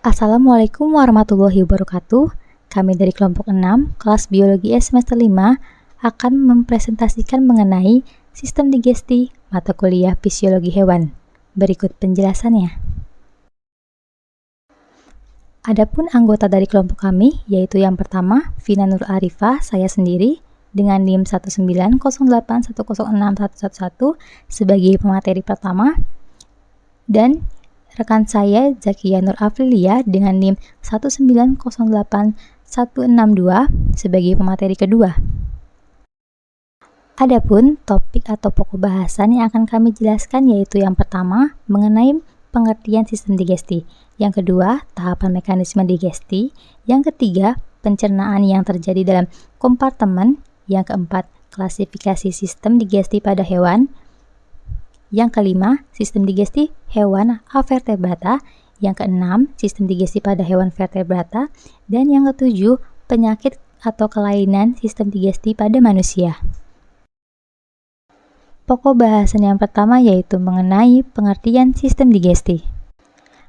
Assalamualaikum warahmatullahi wabarakatuh. Kami dari kelompok 6, kelas Biologi S semester 5, akan mempresentasikan mengenai sistem digesti mata kuliah Fisiologi Hewan. Berikut penjelasannya. Adapun anggota dari kelompok kami, yaitu yang pertama, Vina Nur Arifah, saya sendiri, dengan NIM 19081061111 sebagai pemateri pertama, dan rekan saya Zakia Nur Afrilia dengan NIM 1908162 sebagai pemateri kedua. Adapun topik atau pokok bahasan yang akan kami jelaskan yaitu yang pertama mengenai pengertian sistem digesti, yang kedua tahapan mekanisme digesti, yang ketiga pencernaan yang terjadi dalam kompartemen, yang keempat klasifikasi sistem digesti pada hewan, yang kelima, sistem digesti hewan avertebrata. Yang keenam, sistem digesti pada hewan vertebrata. Dan yang ketujuh, penyakit atau kelainan sistem digesti pada manusia. Pokok bahasan yang pertama yaitu mengenai pengertian sistem digesti.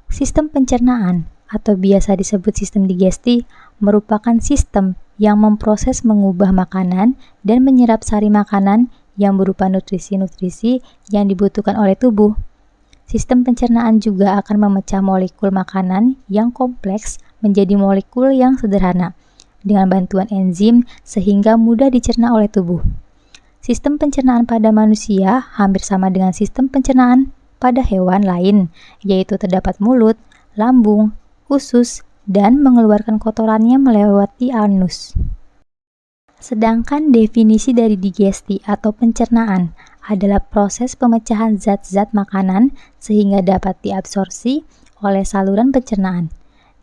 Sistem pencernaan atau biasa disebut sistem digesti merupakan sistem yang memproses mengubah makanan dan menyerap sari makanan yang berupa nutrisi-nutrisi yang dibutuhkan oleh tubuh. Sistem pencernaan juga akan memecah molekul makanan yang kompleks menjadi molekul yang sederhana dengan bantuan enzim sehingga mudah dicerna oleh tubuh. Sistem pencernaan pada manusia hampir sama dengan sistem pencernaan pada hewan lain, yaitu terdapat mulut, lambung, usus, dan mengeluarkan kotorannya melewati anus. Sedangkan definisi dari digesti atau pencernaan adalah proses pemecahan zat-zat makanan sehingga dapat diabsorpsi oleh saluran pencernaan.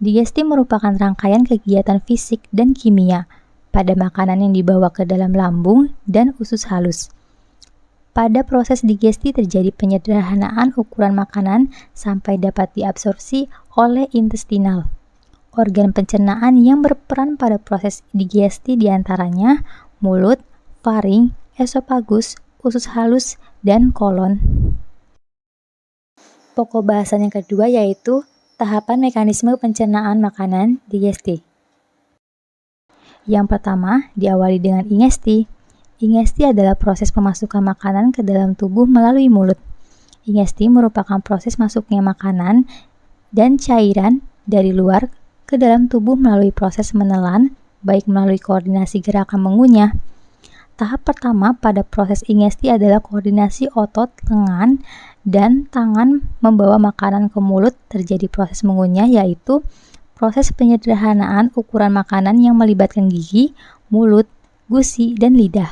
Digesti merupakan rangkaian kegiatan fisik dan kimia pada makanan yang dibawa ke dalam lambung dan usus halus. Pada proses digesti terjadi penyederhanaan ukuran makanan sampai dapat diabsorpsi oleh intestinal. Organ pencernaan yang berperan pada proses digesti diantaranya mulut, faring, esofagus, usus halus, dan kolon. Pokok bahasan yang kedua yaitu tahapan mekanisme pencernaan makanan digesti. Yang pertama diawali dengan ingesti. Ingesti adalah proses pemasukan makanan ke dalam tubuh melalui mulut. Ingesti merupakan proses masuknya makanan dan cairan dari luar ke dalam tubuh melalui proses menelan, baik melalui koordinasi gerakan mengunyah. Tahap pertama pada proses ingesti adalah koordinasi otot, lengan, dan tangan membawa makanan ke mulut. Terjadi proses mengunyah yaitu proses penyederhanaan ukuran makanan yang melibatkan gigi, mulut, gusi, dan lidah.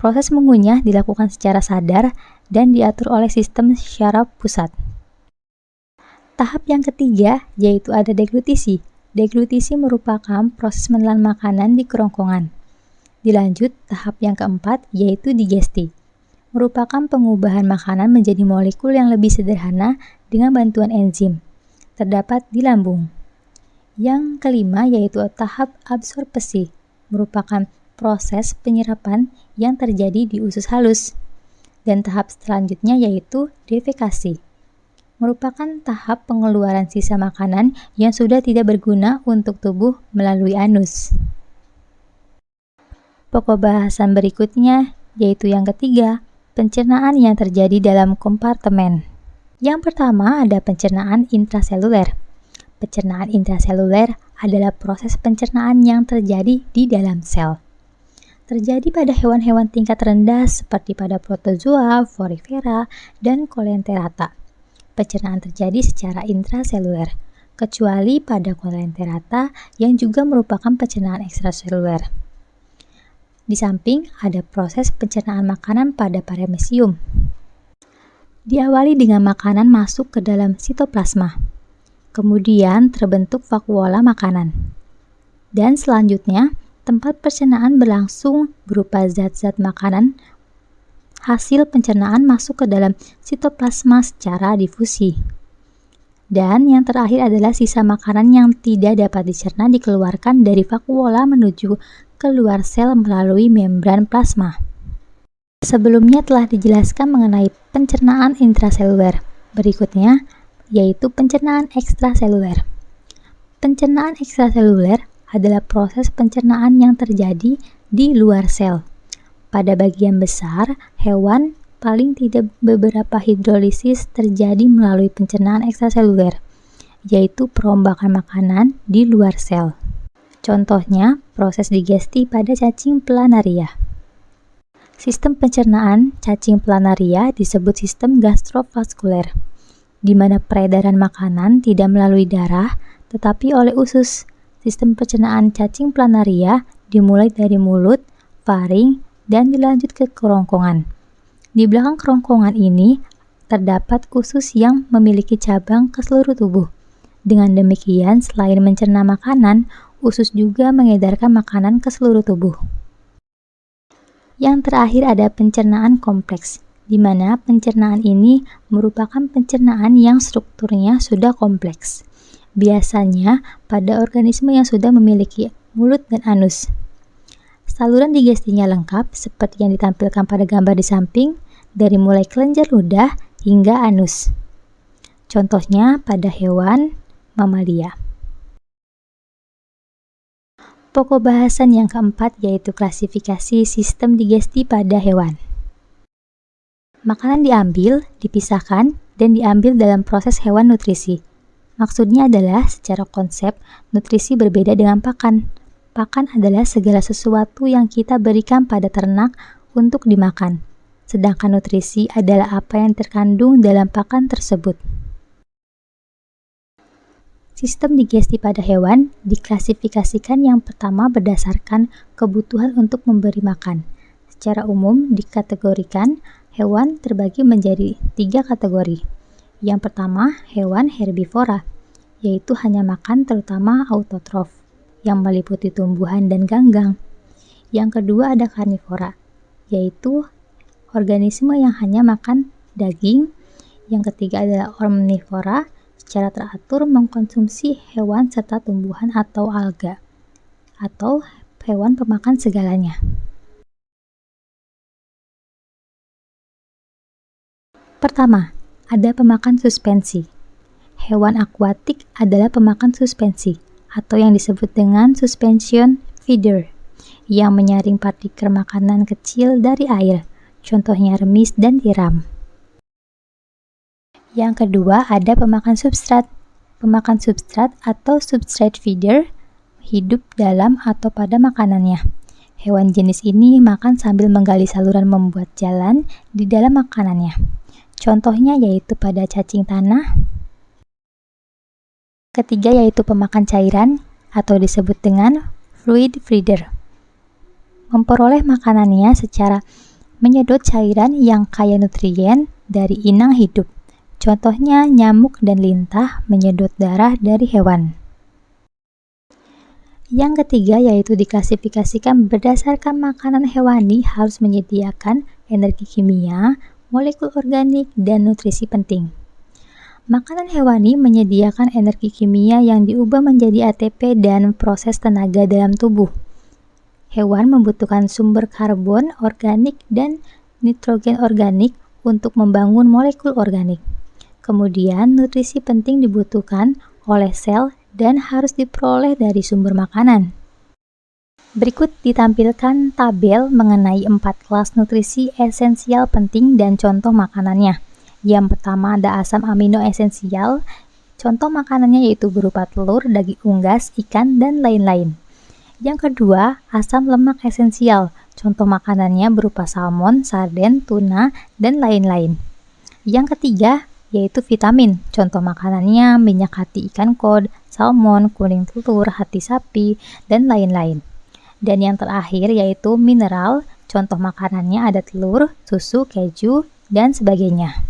Proses mengunyah dilakukan secara sadar dan diatur oleh sistem syaraf pusat. Tahap yang ketiga yaitu ada deglutisi. Deglutisi merupakan proses menelan makanan di kerongkongan. Dilanjut tahap yang keempat yaitu digesti. Merupakan pengubahan makanan menjadi molekul yang lebih sederhana dengan bantuan enzim. Terdapat di lambung. Yang kelima yaitu tahap absorpsi. Merupakan proses penyerapan yang terjadi di usus halus. Dan tahap selanjutnya yaitu defekasi. Merupakan tahap pengeluaran sisa makanan yang sudah tidak berguna untuk tubuh melalui anus. Pokok bahasan berikutnya yaitu yang ketiga, pencernaan yang terjadi dalam kompartemen. Yang pertama ada pencernaan intraseluler. Pencernaan intraseluler adalah proses pencernaan yang terjadi di dalam sel. Terjadi pada hewan-hewan tingkat rendah seperti pada protozoa, Porifera, dan Coelenterata. Pencernaan terjadi secara intraseluler, kecuali pada Coelenterata yang juga merupakan pencernaan ekstraseluler. Di samping ada proses pencernaan makanan pada paramecium. Diawali dengan makanan masuk ke dalam sitoplasma, kemudian terbentuk vakuola makanan. Dan selanjutnya, tempat pencernaan berlangsung berupa zat-zat makanan. Hasil pencernaan masuk ke dalam sitoplasma secara difusi. Dan yang terakhir adalah sisa makanan yang tidak dapat dicerna dikeluarkan dari vakuola menuju keluar sel melalui membran plasma. Sebelumnya telah dijelaskan mengenai pencernaan intraseluler. Berikutnya yaitu pencernaan ekstraseluler. Pencernaan ekstraseluler adalah proses pencernaan yang terjadi di luar sel. Pada bagian besar hewan, paling tidak beberapa hidrolisis terjadi melalui pencernaan ekstraseluler, yaitu perombakan makanan di luar sel. Contohnya, proses digesti pada cacing planaria. Sistem pencernaan cacing planaria disebut sistem gastrovaskuler, di mana peredaran makanan tidak melalui darah, tetapi oleh usus. Sistem pencernaan cacing planaria dimulai dari mulut, faring, dan dilanjut ke kerongkongan. Di belakang kerongkongan ini terdapat usus yang memiliki cabang ke seluruh tubuh. Dengan demikian, selain mencerna makanan, usus juga mengedarkan makanan ke seluruh tubuh. Yang terakhir ada pencernaan kompleks, di mana pencernaan ini merupakan pencernaan yang strukturnya sudah kompleks. Biasanya pada organisme yang sudah memiliki mulut dan anus. Saluran digestinya lengkap seperti yang ditampilkan pada gambar di samping, dari mulai kelenjar ludah hingga anus. Contohnya pada hewan mamalia. Pokok bahasan yang keempat yaitu klasifikasi sistem digesti pada hewan. Makanan diambil, dipisahkan, dan diambil dalam proses hewan nutrisi. Maksudnya adalah secara konsep, nutrisi berbeda dengan pakan. Pakan adalah segala sesuatu yang kita berikan pada ternak untuk dimakan. Sedangkan nutrisi adalah apa yang terkandung dalam pakan tersebut. Sistem digesti pada hewan diklasifikasikan yang pertama berdasarkan kebutuhan untuk memberi makan. Secara umum dikategorikan hewan terbagi menjadi 3 kategori. Yang pertama, hewan herbivora, yaitu hanya makan terutama autotrof, yang meliputi tumbuhan dan ganggang. Yang kedua ada karnivora, yaitu organisme yang hanya makan daging. Yang ketiga adalah omnivora, secara teratur mengkonsumsi hewan serta tumbuhan atau alga, atau hewan pemakan segalanya. Pertama, ada pemakan suspensi. Hewan akuatik adalah pemakan suspensi, atau yang disebut dengan suspension feeder, yang menyaring partikel makanan kecil dari air, contohnya remis dan tiram. Yang kedua ada pemakan substrat. Pemakan substrat atau substrate feeder hidup dalam atau pada makanannya. Hewan jenis ini makan sambil menggali saluran membuat jalan di dalam makanannya. Contohnya yaitu pada cacing tanah. Ketiga yaitu pemakan cairan atau disebut dengan fluid feeder. Memperoleh makanannya secara menyedot cairan yang kaya nutrien dari inang hidup. Contohnya nyamuk dan lintah menyedot darah dari hewan. Yang ketiga yaitu diklasifikasikan berdasarkan makanan hewani harus menyediakan energi kimia, molekul organik, dan nutrisi penting. Makanan hewani menyediakan energi kimia yang diubah menjadi ATP dan proses tenaga dalam tubuh. Hewan membutuhkan sumber karbon organik dan nitrogen organik untuk membangun molekul organik. Kemudian, nutrisi penting dibutuhkan oleh sel dan harus diperoleh dari sumber makanan. Berikut ditampilkan tabel mengenai 4 kelas nutrisi esensial penting dan contoh makanannya. Yang pertama ada asam amino esensial. Contoh makanannya yaitu berupa telur, daging unggas, ikan, dan lain-lain. Yang kedua, asam lemak esensial. Contoh makanannya berupa salmon, sarden, tuna, dan lain-lain. Yang ketiga, yaitu vitamin. Contoh makanannya minyak hati ikan kod, salmon, kuning telur, hati sapi, dan lain-lain. Dan yang terakhir yaitu mineral. Contoh makanannya ada telur, susu, keju, dan sebagainya.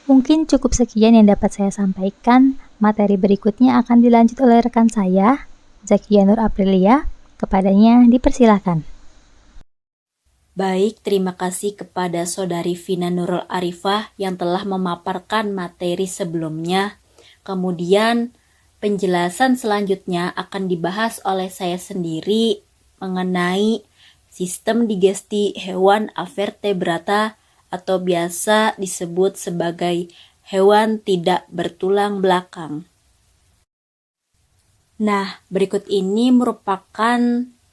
Mungkin cukup sekian yang dapat saya sampaikan. Materi berikutnya akan dilanjut oleh rekan saya, Zakia Nur Aprilia. Kepadanya dipersilakan. Baik, terima kasih kepada Saudari Vina Nurul Arifah yang telah memaparkan materi sebelumnya. Kemudian, penjelasan selanjutnya akan dibahas oleh saya sendiri mengenai sistem digesti hewan avertebrata atau biasa disebut sebagai hewan tidak bertulang belakang. Nah, berikut ini merupakan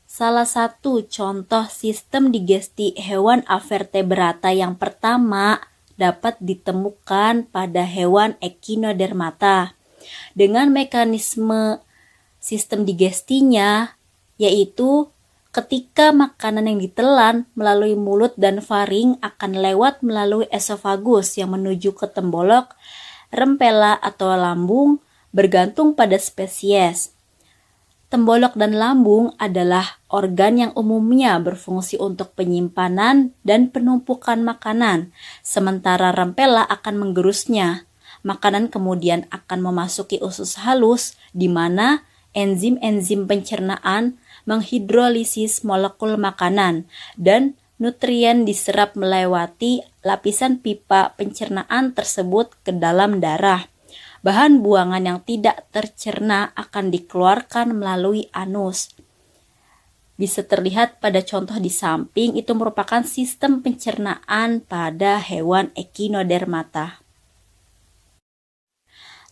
salah satu contoh sistem digesti hewan avertebrata yang pertama dapat ditemukan pada hewan Echinodermata. Dengan mekanisme sistem digestinya, yaitu ketika makanan yang ditelan melalui mulut dan faring akan lewat melalui esofagus yang menuju ke tembolok, rempela atau lambung, bergantung pada spesies. Tembolok dan lambung adalah organ yang umumnya berfungsi untuk penyimpanan dan penumpukan makanan, sementara rempela akan menggerusnya. Makanan kemudian akan memasuki usus halus, di mana enzim-enzim pencernaan menghidrolisis molekul makanan dan nutrien diserap melewati lapisan pipa pencernaan tersebut ke dalam darah. Bahan buangan yang tidak tercerna akan dikeluarkan melalui anus. Bisa terlihat pada contoh di samping, itu merupakan sistem pencernaan pada hewan Echinodermata.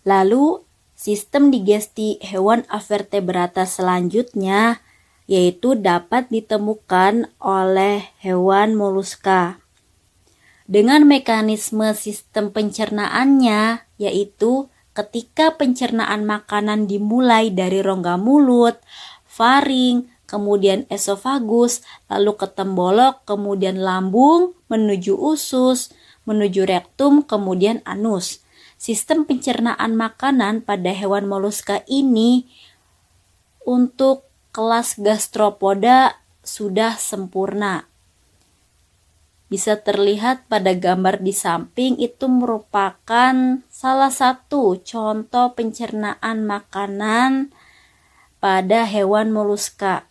Lalu, sistem digesti hewan avertebrata selanjutnya yaitu dapat ditemukan oleh hewan moluska. Dengan mekanisme sistem pencernaannya, yaitu ketika pencernaan makanan dimulai dari rongga mulut, faring, kemudian esofagus, lalu ke tembolok, kemudian lambung, menuju usus, menuju rektum, kemudian anus. Sistem pencernaan makanan pada hewan moluska ini untuk kelas gastropoda sudah sempurna. Bisa terlihat pada gambar di samping, itu merupakan salah satu contoh pencernaan makanan pada hewan moluska.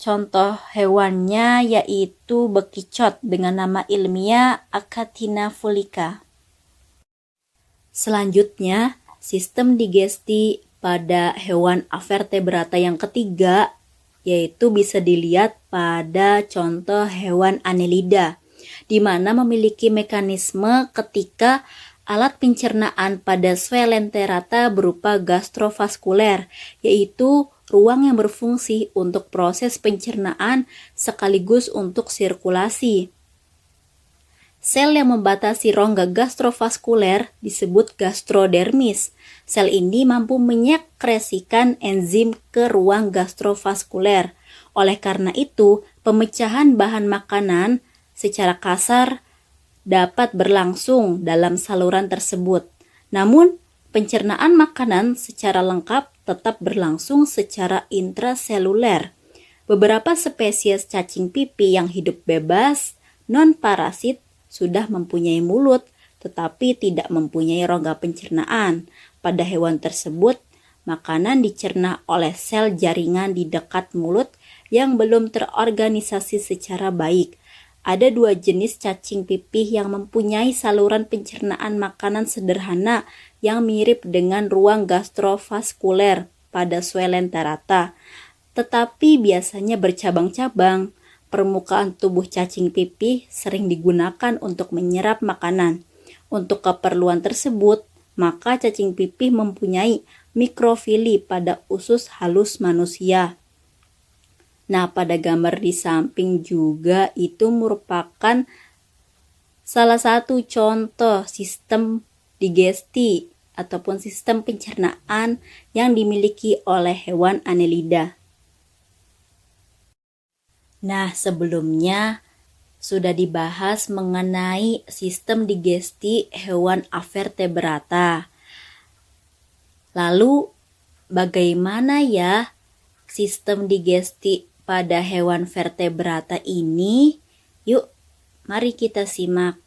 Contoh hewannya yaitu bekicot dengan nama ilmiah Achatina fulica. Selanjutnya, sistem digesti pada hewan avertebrata yang ketiga yaitu bisa dilihat pada contoh hewan Annelida, di mana memiliki mekanisme ketika alat pencernaan pada Coelenterata berupa gastrovaskuler, yaitu ruang yang berfungsi untuk proses pencernaan sekaligus untuk sirkulasi. Sel yang membatasi rongga gastrovaskuler disebut gastrodermis. Sel ini mampu menyekresikan enzim ke ruang gastrovaskuler. Oleh karena itu, pemecahan bahan makanan secara kasar dapat berlangsung dalam saluran tersebut. Namun, pencernaan makanan secara lengkap tetap berlangsung secara intraseluler. Beberapa spesies cacing pipi yang hidup bebas, non-parasit, sudah mempunyai mulut, tetapi tidak mempunyai rongga pencernaan. Pada hewan tersebut, makanan dicerna oleh sel jaringan di dekat mulut yang belum terorganisasi secara baik. Ada dua jenis cacing pipih yang mempunyai saluran pencernaan makanan sederhana yang mirip dengan ruang gastrovaskuler pada Coelenterata, tetapi biasanya bercabang-cabang. Permukaan tubuh cacing pipih sering digunakan untuk menyerap makanan. Untuk keperluan tersebut, maka cacing pipih mempunyai mikrofili pada usus halus manusia. Nah, pada gambar di samping juga itu merupakan salah satu contoh sistem digesti ataupun sistem pencernaan yang dimiliki oleh hewan Annelida. Nah, sebelumnya sudah dibahas mengenai sistem digesti hewan avertebrata. Lalu, bagaimana ya sistem digesti pada hewan vertebrata ini? Yuk, mari kita simak.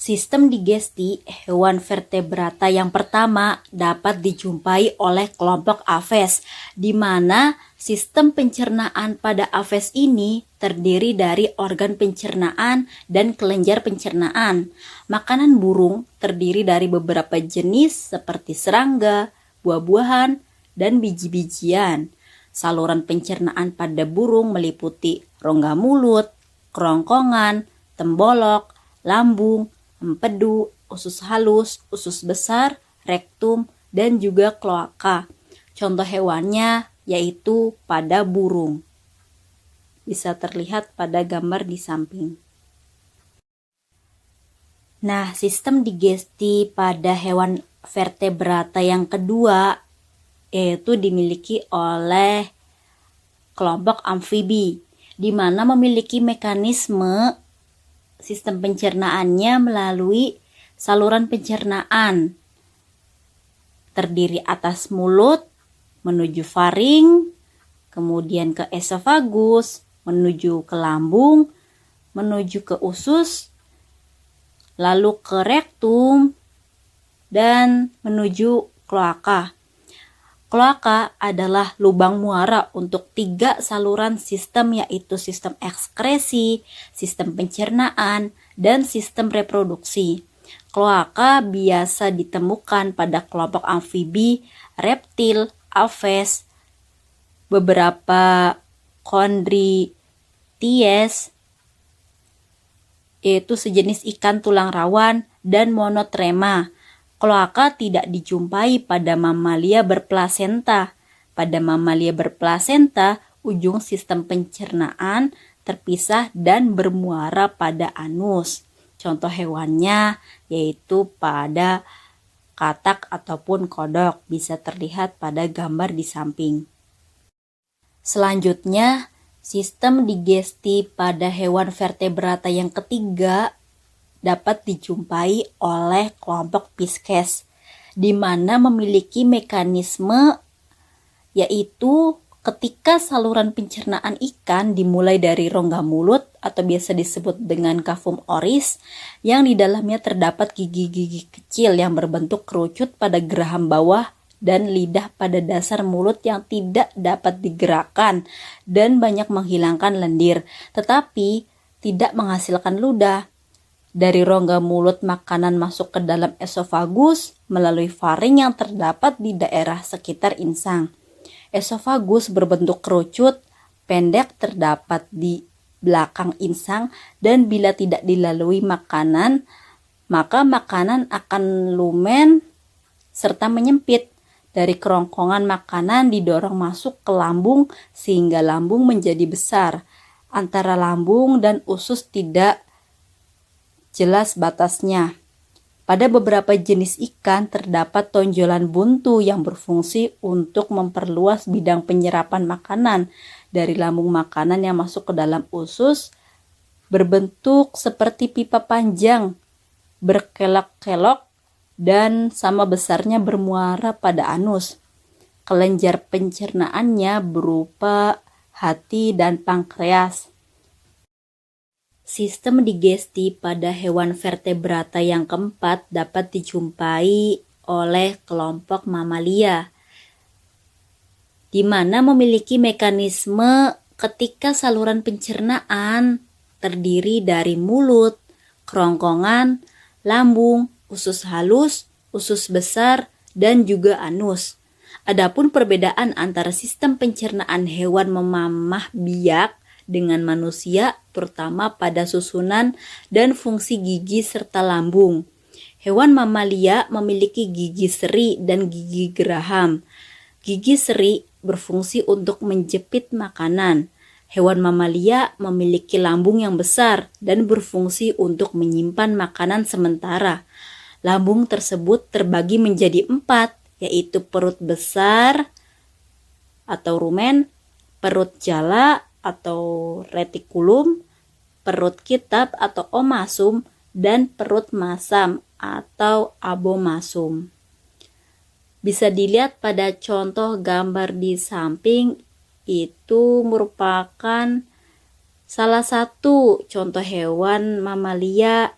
Sistem digesti hewan vertebrata yang pertama dapat dijumpai oleh kelompok Aves, di mana sistem pencernaan pada Aves ini terdiri dari organ pencernaan dan kelenjar pencernaan. Makanan burung terdiri dari beberapa jenis seperti serangga, buah-buahan, dan biji-bijian. Saluran pencernaan pada burung meliputi rongga mulut, kerongkongan, tembolok, lambung, empedu, usus halus, usus besar, rektum, dan juga kloaka. Contoh hewannya yaitu pada burung. Bisa terlihat pada gambar di samping. Nah, sistem digesti pada hewan vertebrata yang kedua yaitu dimiliki oleh kelompok amfibi, di mana memiliki mekanisme sistem pencernaannya melalui saluran pencernaan. Terdiri atas mulut, menuju faring, kemudian ke esofagus, menuju ke lambung, menuju ke usus, lalu ke rektum, dan menuju kloaka. Kloaka adalah lubang muara untuk 3 saluran sistem, yaitu sistem ekskresi, sistem pencernaan, dan sistem reproduksi. Kloaka biasa ditemukan pada kelompok amfibi, reptil, aves, beberapa chondrites, yaitu sejenis ikan tulang rawan, dan monotrema. Kloaka tidak dijumpai pada mamalia berplasenta. Pada mamalia berplasenta, ujung sistem pencernaan terpisah dan bermuara pada anus. Contoh hewannya yaitu pada katak ataupun kodok, bisa terlihat pada gambar di samping. Selanjutnya, sistem digesti pada hewan vertebrata yang ketiga dapat dijumpai oleh kelompok Pisces, di mana memiliki mekanisme yaitu ketika saluran pencernaan ikan dimulai dari rongga mulut atau biasa disebut dengan cavum oris, yang di dalamnya terdapat gigi-gigi kecil yang berbentuk kerucut pada geraham bawah dan lidah pada dasar mulut yang tidak dapat digerakkan dan banyak menghilangkan lendir, tetapi tidak menghasilkan ludah. Dari rongga mulut makanan masuk ke dalam esofagus melalui faring yang terdapat di daerah sekitar insang. Esofagus berbentuk kerucut, pendek, terdapat di belakang insang, dan bila tidak dilalui makanan, maka makanan akan lumen serta menyempit. Dari kerongkongan makanan didorong masuk ke lambung sehingga lambung menjadi besar. Antara lambung dan usus tidak jelas batasnya. Pada beberapa jenis ikan terdapat tonjolan buntu yang berfungsi untuk memperluas bidang penyerapan makanan dari lambung makanan yang masuk ke dalam usus, berbentuk seperti pipa panjang, berkelok-kelok, dan sama besarnya bermuara pada anus. Kelenjar pencernaannya berupa hati dan pankreas. Sistem digesti pada hewan vertebrata yang keempat dapat dijumpai oleh kelompok mamalia, di mana memiliki mekanisme ketika saluran pencernaan terdiri dari mulut, kerongkongan, lambung, usus halus, usus besar, dan juga anus. Adapun perbedaan antara sistem pencernaan hewan memamah biak dengan manusia, terutama pada susunan dan fungsi gigi serta lambung. Hewan mamalia memiliki gigi seri dan gigi geraham. Gigi seri berfungsi untuk menjepit makanan. Hewan mamalia memiliki lambung yang besar dan berfungsi untuk menyimpan makanan sementara. Lambung tersebut terbagi menjadi 4, yaitu perut besar atau rumen, perut jala atau retikulum, perut kitab atau omasum, dan perut masam atau abomasum. Bisa dilihat pada contoh gambar di samping, itu merupakan salah satu contoh hewan mamalia,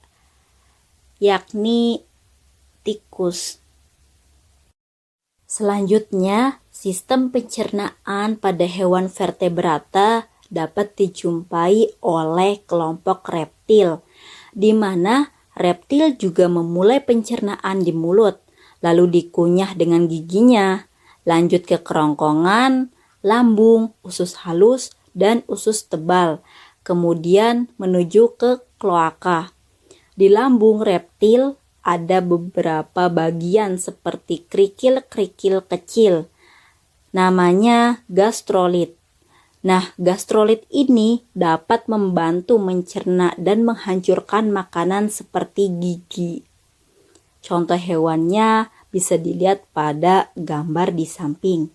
yakni tikus. Selanjutnya, sistem pencernaan pada hewan vertebrata dapat dijumpai oleh kelompok reptil, di mana reptil juga memulai pencernaan di mulut, lalu dikunyah dengan giginya, lanjut ke kerongkongan, lambung, usus halus, dan usus tebal, kemudian menuju ke kloaka. Di lambung reptil ada beberapa bagian seperti kerikil-kerikil kecil. Namanya gastrolit. Nah, gastrolit ini dapat membantu mencerna dan menghancurkan makanan seperti gigi. Contoh hewannya bisa dilihat pada gambar di samping.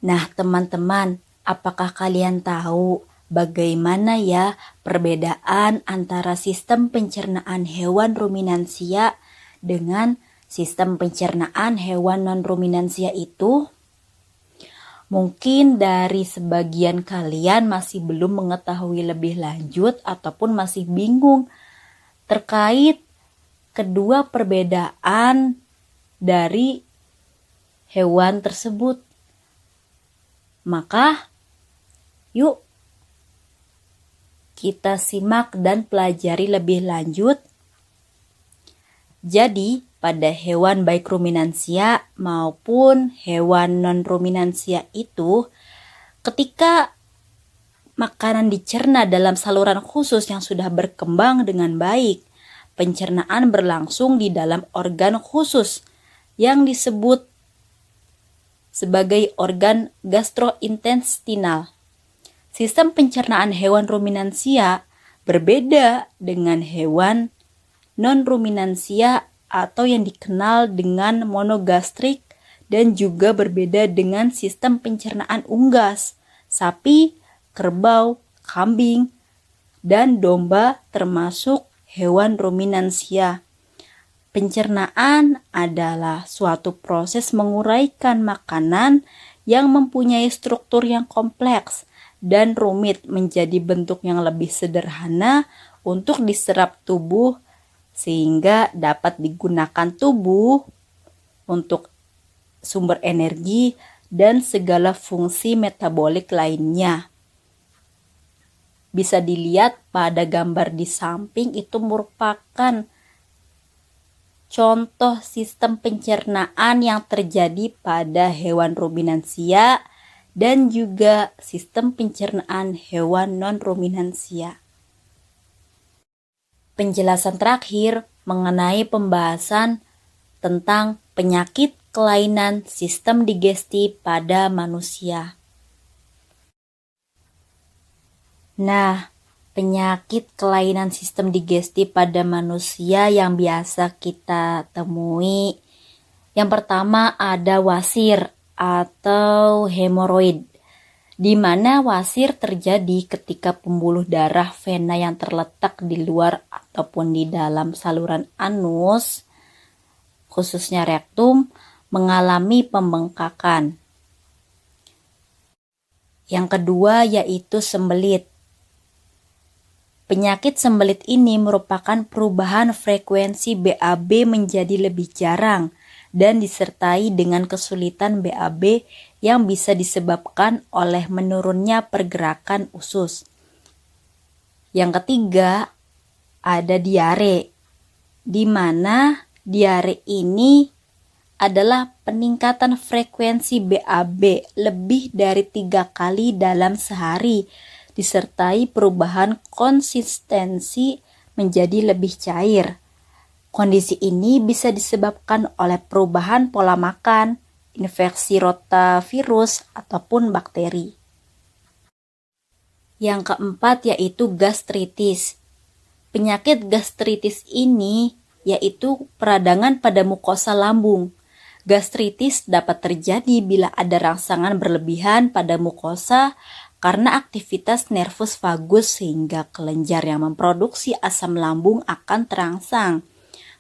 Nah, teman-teman, apakah kalian tahu bagaimana ya perbedaan antara sistem pencernaan hewan ruminansia dengan sistem pencernaan hewan non-ruminansia itu? Mungkin dari sebagian kalian masih belum mengetahui lebih lanjut ataupun masih bingung terkait kedua perbedaan dari hewan tersebut. Maka, yuk kita simak dan pelajari lebih lanjut. Jadi, pada hewan baik ruminansia maupun hewan non-ruminansia itu, ketika makanan dicerna dalam saluran khusus yang sudah berkembang dengan baik, pencernaan berlangsung di dalam organ khusus yang disebut sebagai organ gastrointestinal. Sistem pencernaan hewan ruminansia berbeda dengan hewan non-ruminansia atau yang dikenal dengan monogastrik dan juga berbeda dengan sistem pencernaan unggas, sapi, kerbau, kambing, dan domba termasuk hewan ruminansia. Pencernaan adalah suatu proses menguraikan makanan yang mempunyai struktur yang kompleks dan rumit menjadi bentuk yang lebih sederhana untuk diserap tubuh sehingga dapat digunakan tubuh untuk sumber energi dan segala fungsi metabolik lainnya. Bisa dilihat pada gambar di samping itu merupakan contoh sistem pencernaan yang terjadi pada hewan ruminansia dan juga sistem pencernaan hewan non-ruminansia. Penjelasan terakhir mengenai pembahasan tentang penyakit kelainan sistem digesti pada manusia. Nah, penyakit kelainan sistem digesti pada manusia yang biasa kita temui. Yang pertama ada wasir atau hemoroid, di mana wasir terjadi ketika pembuluh darah vena yang terletak di luar ataupun di dalam saluran anus, khususnya rektum, mengalami pembengkakan. Yang kedua yaitu sembelit. Penyakit sembelit ini merupakan perubahan frekuensi BAB menjadi lebih jarang dan disertai dengan kesulitan BAB yang bisa disebabkan oleh menurunnya pergerakan usus. Yang ketiga, ada diare, di mana diare ini adalah peningkatan frekuensi BAB lebih dari 3 kali dalam sehari, disertai perubahan konsistensi menjadi lebih cair. Kondisi ini bisa disebabkan oleh perubahan pola makan, infeksi rotavirus, ataupun bakteri. Yang keempat yaitu gastritis. Penyakit gastritis ini yaitu peradangan pada mukosa lambung. Gastritis dapat terjadi bila ada rangsangan berlebihan pada mukosa karena aktivitas nervus vagus sehingga kelenjar yang memproduksi asam lambung akan terangsang.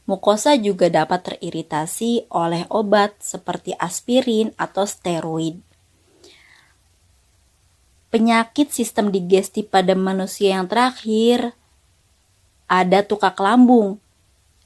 Mukosa juga dapat teriritasi oleh obat seperti aspirin atau steroid. Penyakit sistem digesti pada manusia yang terakhir ada tukak lambung,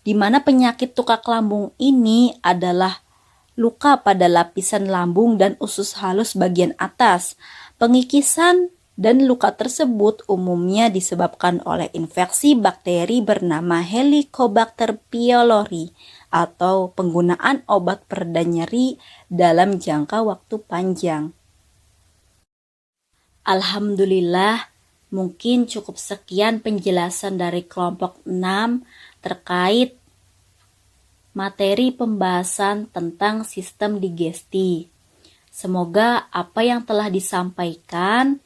di mana penyakit tukak lambung ini adalah luka pada lapisan lambung dan usus halus bagian atas. Pengikisan dan luka tersebut umumnya disebabkan oleh infeksi bakteri bernama Helicobacter pylori atau penggunaan obat pereda nyeri dalam jangka waktu panjang. Alhamdulillah, mungkin cukup sekian penjelasan dari kelompok 6 terkait materi pembahasan tentang sistem digesti. Semoga apa yang telah disampaikan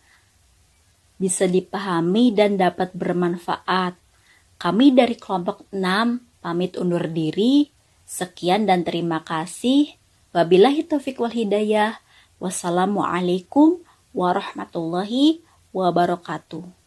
bisa dipahami dan dapat bermanfaat. Kami dari kelompok 6 pamit undur diri. Sekian dan terima kasih. Wabillahi taufiq wal hidayah. Wassalamualaikum warahmatullahi wabarakatuh.